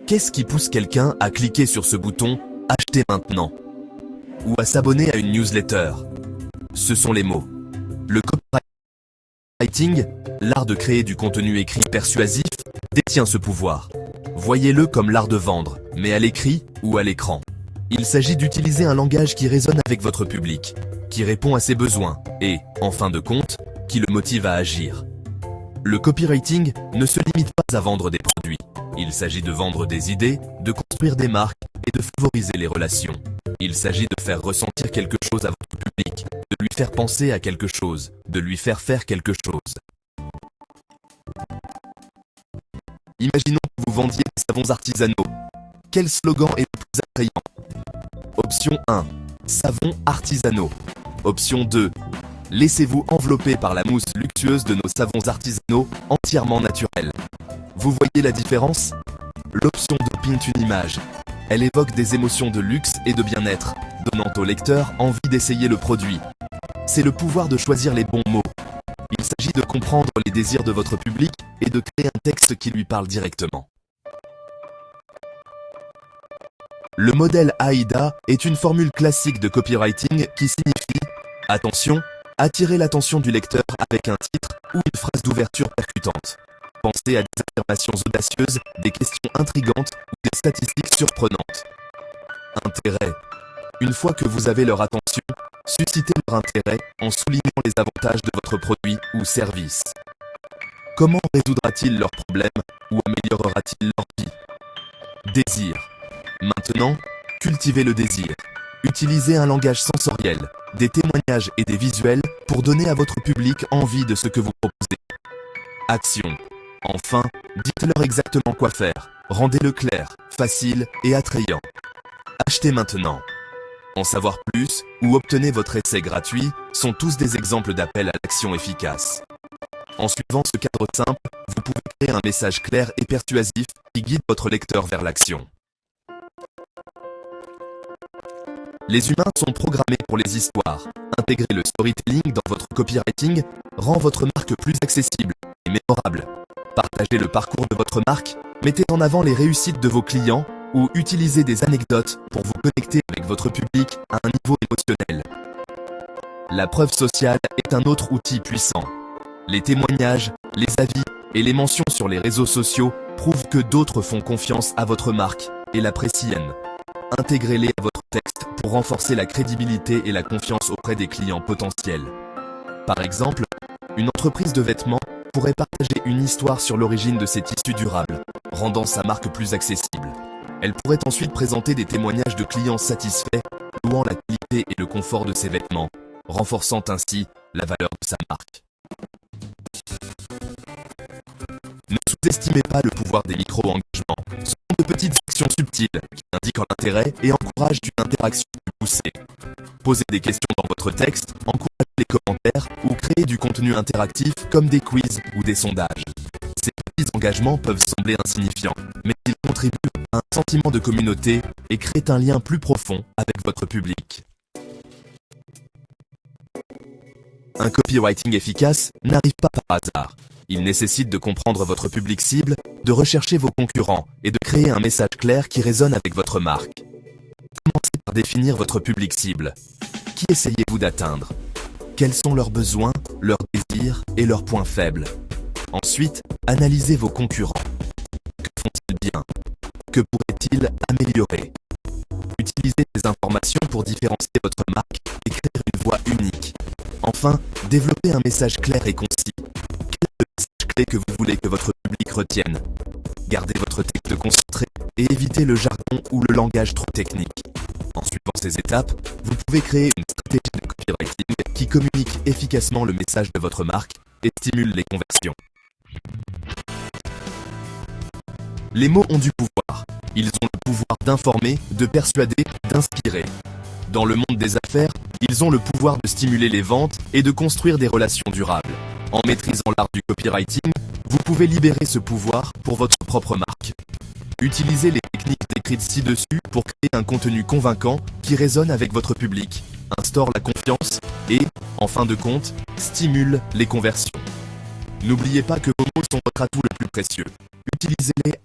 Qu'est-ce qui pousse quelqu'un à cliquer sur ce bouton « Acheter maintenant » ou à s'abonner à une newsletter? Ce sont les mots. Le copywriting, l'art de créer du contenu écrit persuasif, détient ce pouvoir. Voyez-le comme l'art de vendre, mais à l'écrit ou à l'écran. Il s'agit d'utiliser un langage qui résonne avec votre public, qui répond à ses besoins et, en fin de compte, qui le motive à agir. Le copywriting ne se limite pas à vendre des produits. Il s'agit de vendre des idées, de construire des marques et de favoriser les relations. Il s'agit de faire ressentir quelque chose à votre public, de lui faire penser à quelque chose, de lui faire faire quelque chose. Imaginons que vous vendiez des savons artisanaux. Quel slogan est le plus attrayant? Option 1. Savons artisanaux. Option 2. Laissez-vous envelopper par la mousse luxueuse de nos savons artisanaux entièrement naturels. Vous voyez la différence? L'option 2 peint une image. Elle évoque des émotions de luxe et de bien-être, donnant au lecteur envie d'essayer le produit. C'est le pouvoir de choisir les bons mots. Il s'agit de comprendre les désirs de votre public et de créer un texte qui lui parle directement. Le modèle AIDA est une formule classique de copywriting qui signifie « Attention, attirer l'attention du lecteur avec un titre ou une phrase d'ouverture percutante. Pensez à des affirmations audacieuses, des questions intrigantes ou des statistiques surprenantes. Intérêt. Une fois que vous avez leur attention, suscitez leur intérêt en soulignant les avantages de votre produit ou service. Comment résoudra-t-il leurs problèmes ou améliorera-t-il leur vie? Désir. Maintenant, cultivez le désir. Utilisez un langage sensoriel, des témoignages et des visuels pour donner à votre public envie de ce que vous proposez. Action. Enfin, dites-leur exactement quoi faire. Rendez-le clair, facile et attrayant. Achetez maintenant. En savoir plus ou obtenez votre essai gratuit sont tous des exemples d'appels à l'action efficace. En suivant ce cadre simple, vous pouvez créer un message clair et persuasif qui guide votre lecteur vers l'action. Les humains sont programmés pour les histoires. Intégrer le storytelling dans votre copywriting rend votre marque plus accessible et mémorable. Partagez le parcours de votre marque, mettez en avant les réussites de vos clients ou utilisez des anecdotes pour vous connecter avec votre public à un niveau émotionnel. La preuve sociale est un autre outil puissant. Les témoignages, les avis et les mentions sur les réseaux sociaux prouvent que d'autres font confiance à votre marque et l'apprécient. Intégrez-les à votre texte pour renforcer la crédibilité et la confiance auprès des clients potentiels. Par exemple, une entreprise de vêtements pourrait partager une histoire sur l'origine de ses tissus durables, rendant sa marque plus accessible. Elle pourrait ensuite présenter des témoignages de clients satisfaits, louant la qualité et le confort de ses vêtements, renforçant ainsi la valeur de sa marque. Ne sous-estimez pas le pouvoir des micro-engagements. Ce sont de petites actions subtiles qui indiquent l'intérêt et encouragent une interaction plus poussée. Posez des questions dans votre texte, encouragez les commentaires ou créez du contenu interactif comme des quiz ou des sondages. Ces petits engagements peuvent sembler insignifiants, mais ils contribuent à un sentiment de communauté et créent un lien plus profond avec votre public. Un copywriting efficace n'arrive pas par hasard. Il nécessite de comprendre votre public cible, de rechercher vos concurrents et de créer un message clair qui résonne avec votre marque. Commencez par définir votre public cible. Qui essayez-vous d'atteindre? Quels sont leurs besoins, leurs désirs et leurs points faibles? Ensuite, analysez vos concurrents. Que font-ils bien? Que pourraient-ils améliorer? Utilisez ces informations pour différencier votre marque et créer une voix unique. Enfin, développez un message clair et concis. Quel est le message clé que vous voulez que votre public retienne? Gardez votre texte concentré et évitez le jargon ou le langage trop technique. En suivant ces étapes, vous pouvez créer une stratégie de copywriting qui communique efficacement le message de votre marque et stimule les conversions. Les mots ont du pouvoir. Ils ont le pouvoir d'informer, de persuader, d'inspirer. Dans le monde des affaires, ils ont le pouvoir de stimuler les ventes et de construire des relations durables. En maîtrisant l'art du copywriting, vous pouvez libérer ce pouvoir pour votre propre marque. Utilisez les techniques décrites ci-dessus pour créer un contenu convaincant qui résonne avec votre public, instaure la confiance et, en fin de compte, stimule les conversions. N'oubliez pas que vos mots sont votre atout le plus précieux. Utilisez-les